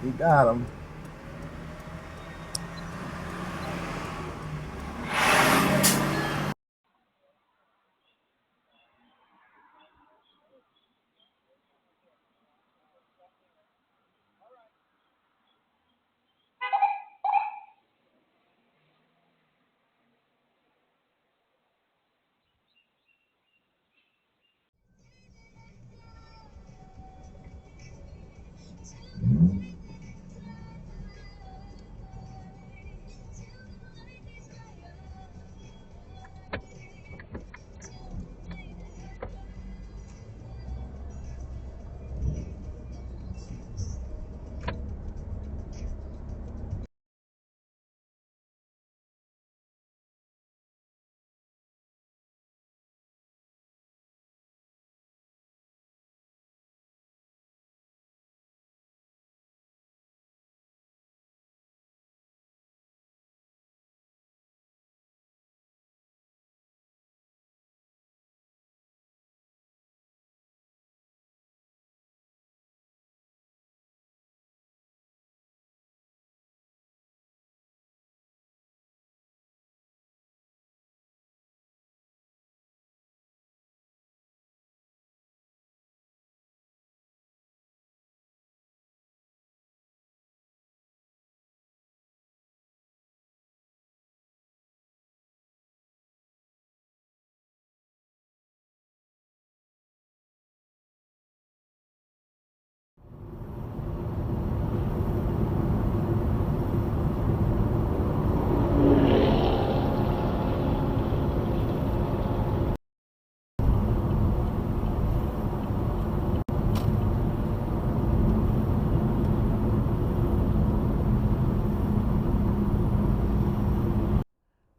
He got him.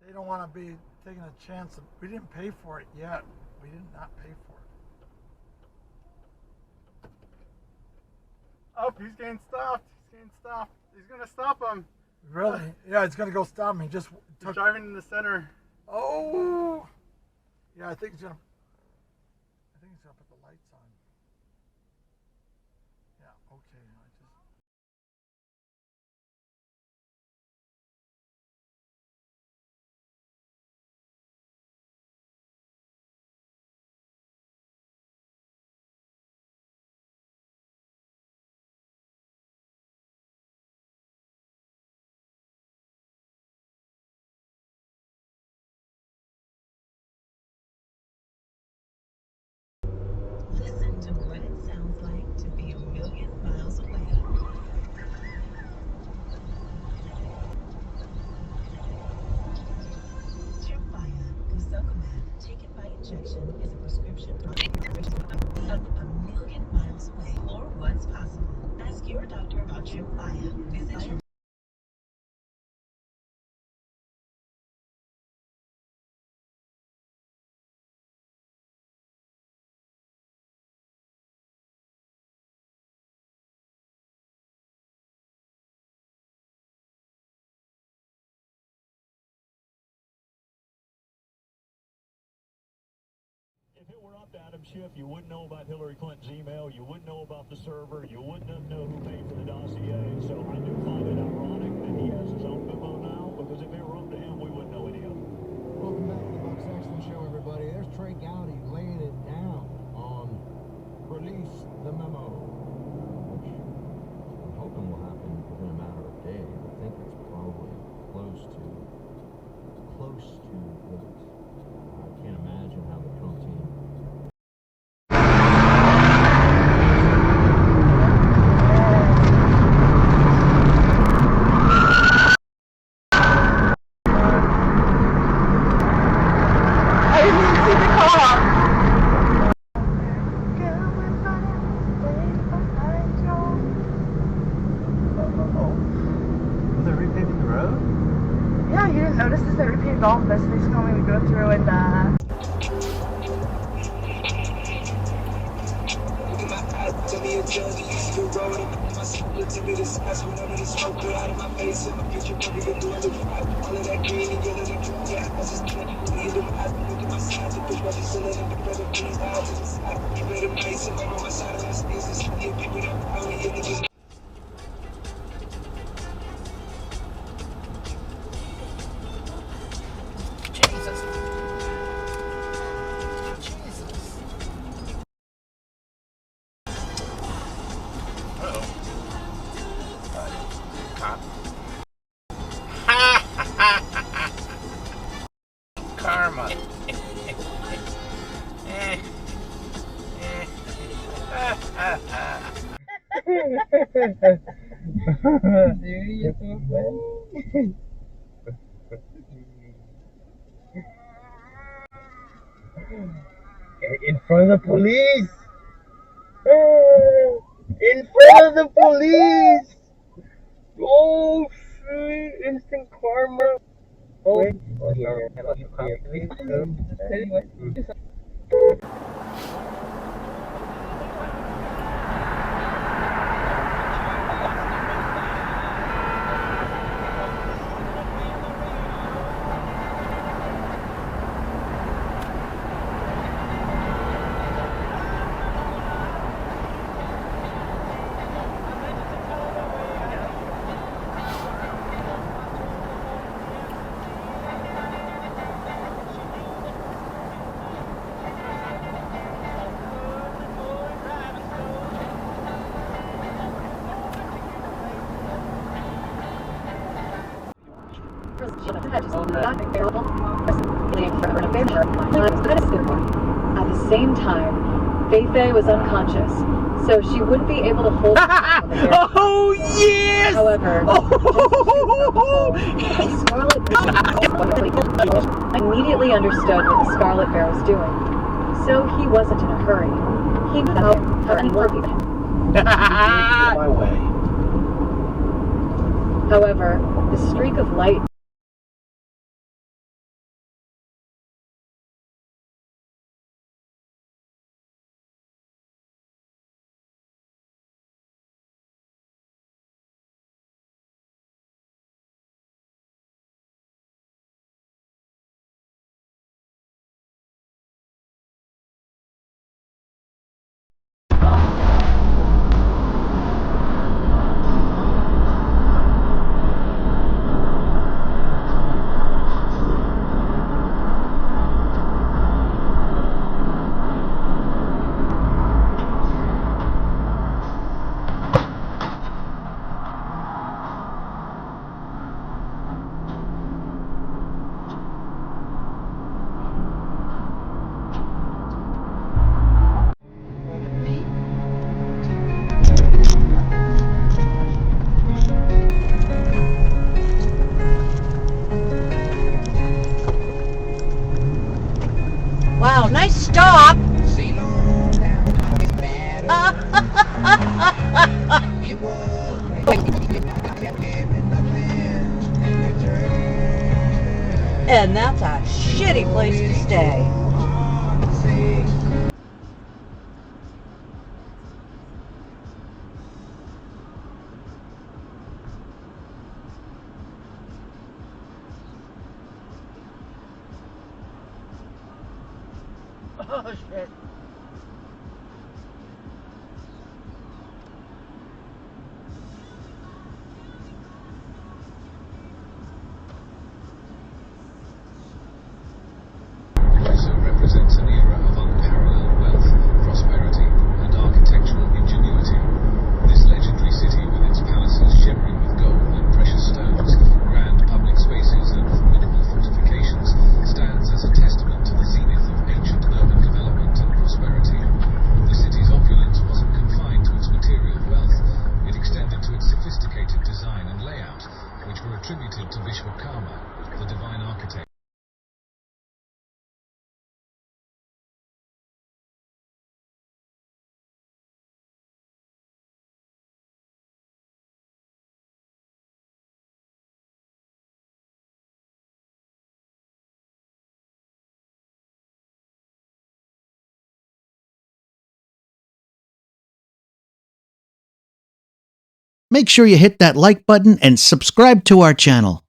They don't want to be taking a chance. We didn't pay for it yet. We did not pay for it. Oh, he's getting stopped. He's getting stopped. He's going to stop him. Really? Yeah, it's going to go stop me. He's driving in the center. Oh! Yeah, I think he's going to put the lights on. Yeah, okay. Listen to what it sounds like to be a million miles away. Tremfya, guselkumab, taken by injection, is a prescription drug a million miles away, or what's possible. Ask your doctor about Tremfya. Visit your If it were up to Adam Schiff, you wouldn't know about Hillary Clinton's email, you wouldn't know about the server, you wouldn't know who paid for the dossier. So I do find it ironic that he has his own memo now, because if it were up to him, we wouldn't know any of it. Welcome back to the Buck Sexton Show, everybody. There's Trey Gowdy laying it down on release the memo, which I'm hoping will happen within a matter of days. I think it's probably close to what I can't imagine how the Trump team. Yeah, you didn't notice this? They repaved all of this. They just told me to go through and you're so funny. In front of the police! In front of the police! Oh, shit! Instant karma! Oh, wait. Oh, yeah. At the same time, Fei was unconscious, so she wouldn't be able to hold Oh, yes! However, Scarlet immediately understood what the Scarlet Bear was doing, so he wasn't in a hurry. He knew how any more people. My way. However, the streak of light Wow, nice stop. And that's a shitty place to stay. Oh, shit. Also represents an era of unparalleled wealth, prosperity, and architectural ingenuity. This legendary city, with its palaces shimmering with gold and precious stones, grand public spaces, and formidable fortifications, stands as a testament to the zenith of ancient urban development and prosperity. The city's opulence wasn't confined to its material wealth. It extended to its sophisticated design and layout, which were attributed to Vishwakarma, the divine architect. Make sure you hit that like button and subscribe to our channel.